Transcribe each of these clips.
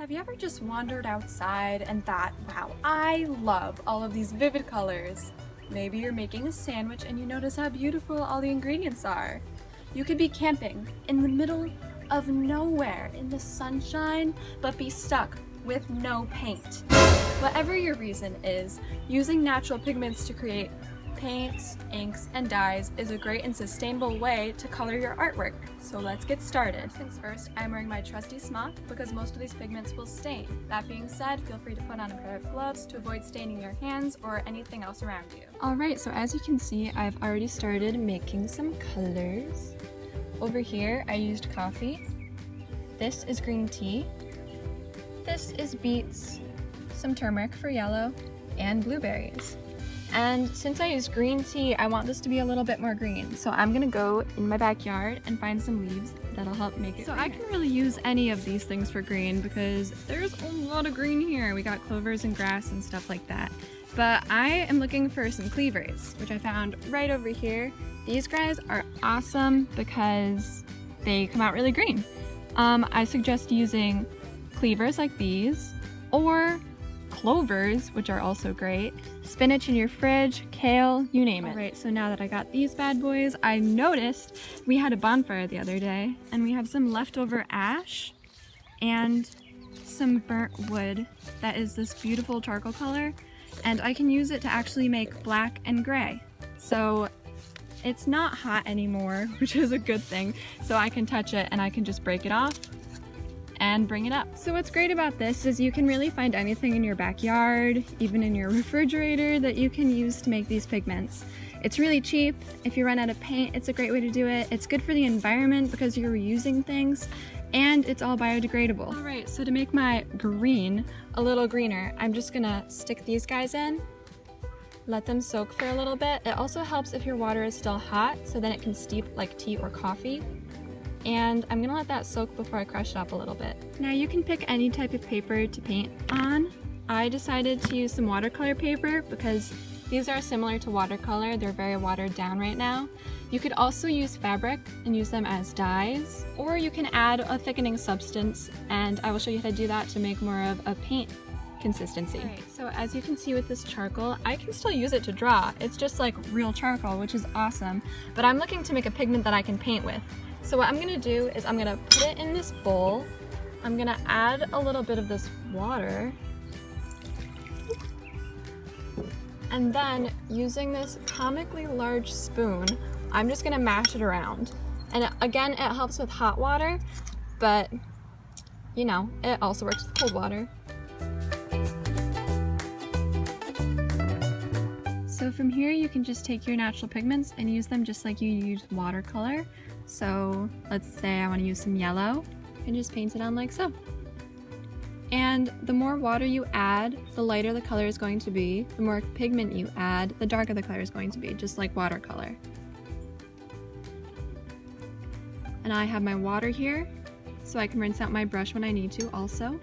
Have you ever just wandered outside and thought, wow, I love all of these vivid colors? Maybe you're making a sandwich and you notice how beautiful all the ingredients are. You could be camping in the middle of nowhere in the sunshine, but be stuck with no paint. Whatever your reason is, using natural pigments to create paints, inks, and dyes is a great and sustainable way to color your artwork. So let's get started. First things first, I'm wearing my trusty smock because most of these pigments will stain. That being said, feel free to put on a pair of gloves to avoid staining your hands or anything else around you. Alright, so as you can see, I've already started making some colors. Over here, I used coffee. This is green tea. This is beets, some turmeric for yellow, and blueberries. And since I used green tea, I want this to be a little bit more green. So I'm gonna go in my backyard and find some leaves that'll help make it greener. I can really use any of these things for green because there's a lot of green here. We got clovers and grass and stuff like that. But I am looking for some cleavers, which I found right over here. These guys are awesome because they come out really green. I suggest using cleavers like these, or clovers, which are also great, spinach in your fridge, kale, you name it. Alright, so now that I got these bad boys, I noticed we had a bonfire the other day, and we have some leftover ash and some burnt wood that is this beautiful charcoal color, and I can use it to actually make black and gray. So it's not hot anymore, which is a good thing, so I can touch it and I can just break it off and bring it up. So what's great about this is you can really find anything in your backyard, even in your refrigerator, that you can use to make these pigments. It's really cheap. If you run out of paint, it's a great way to do it. It's good for the environment because you're reusing things, and it's all biodegradable. All right, so to make my green a little greener, I'm just gonna stick these guys in, let them soak for a little bit. It also helps if your water is still hot, so then it can steep like tea or coffee. And I'm gonna let that soak before I crush it up a little bit. Now you can pick any type of paper to paint on. I decided to use some watercolor paper because these are similar to watercolor. They're very watered down right now. You could also use fabric and use them as dyes, or you can add a thickening substance, and I will show you how to do that to make more of a paint consistency. Alright, so as you can see with this charcoal, I can still use it to draw. It's just like real charcoal, which is awesome, but I'm looking to make a pigment that I can paint with. So what I'm gonna do is I'm gonna put it in this bowl. I'm gonna add a little bit of this water. And then using this comically large spoon, I'm just gonna mash it around. And again, it helps with hot water, but you know, it also works with cold water. So from here, you can just take your natural pigments and use them just like you use watercolor. So let's say I want to use some yellow and just paint it on like so. And the more water you add, the lighter the color is going to be. The more pigment you add, the darker the color is going to be, just like watercolor. And I have my water here, so I can rinse out my brush when I need to also.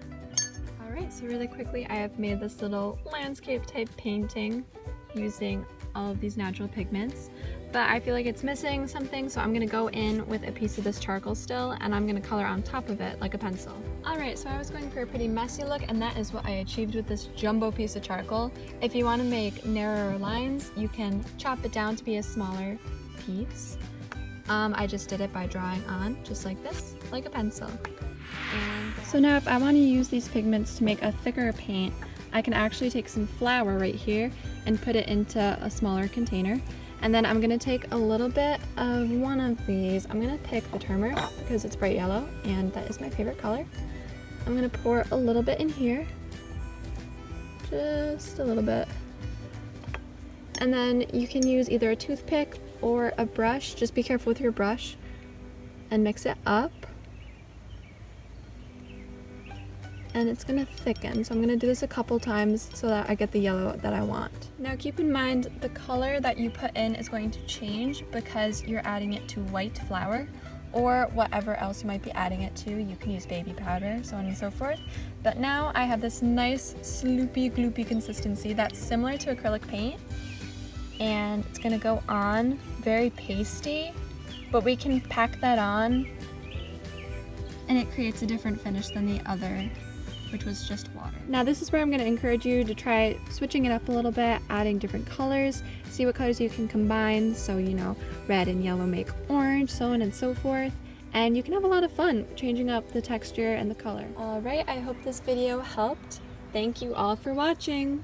Alright, so really quickly I have made this little landscape type painting using all of these natural pigments, but I feel like it's missing something, so I'm gonna go in with a piece of this charcoal still, and I'm gonna color on top of it like a pencil. Alright, so I was going for a pretty messy look, and that is what I achieved with this jumbo piece of charcoal. If you want to make narrower lines, you can chop it down to be a smaller piece. I just did it by drawing on, just like this, like a pencil. So now if I want to use these pigments to make a thicker paint, I can actually take some flour right here and put it into a smaller container. And then I'm gonna take a little bit of one of these. I'm gonna pick the turmeric because it's bright yellow and that is my favorite color. I'm gonna pour a little bit in here, just a little bit. And then you can use either a toothpick or a brush. Just be careful with your brush and mix it up. And it's gonna thicken. So I'm gonna do this a couple times so that I get the yellow that I want. Now keep in mind the color that you put in is going to change because you're adding it to white flour or whatever else you might be adding it to. You can use baby powder, so on and so forth. But now I have this nice sloopy gloopy consistency that's similar to acrylic paint, and it's gonna go on very pasty, but we can pack that on and it creates a different finish than the other which was just water. Now this is where I'm going to encourage you to try switching it up a little bit, adding different colors, see what colors you can combine. So, you know, red and yellow make orange, so on and so forth. And you can have a lot of fun changing up the texture and the color. Alright, I hope this video helped. Thank you all for watching.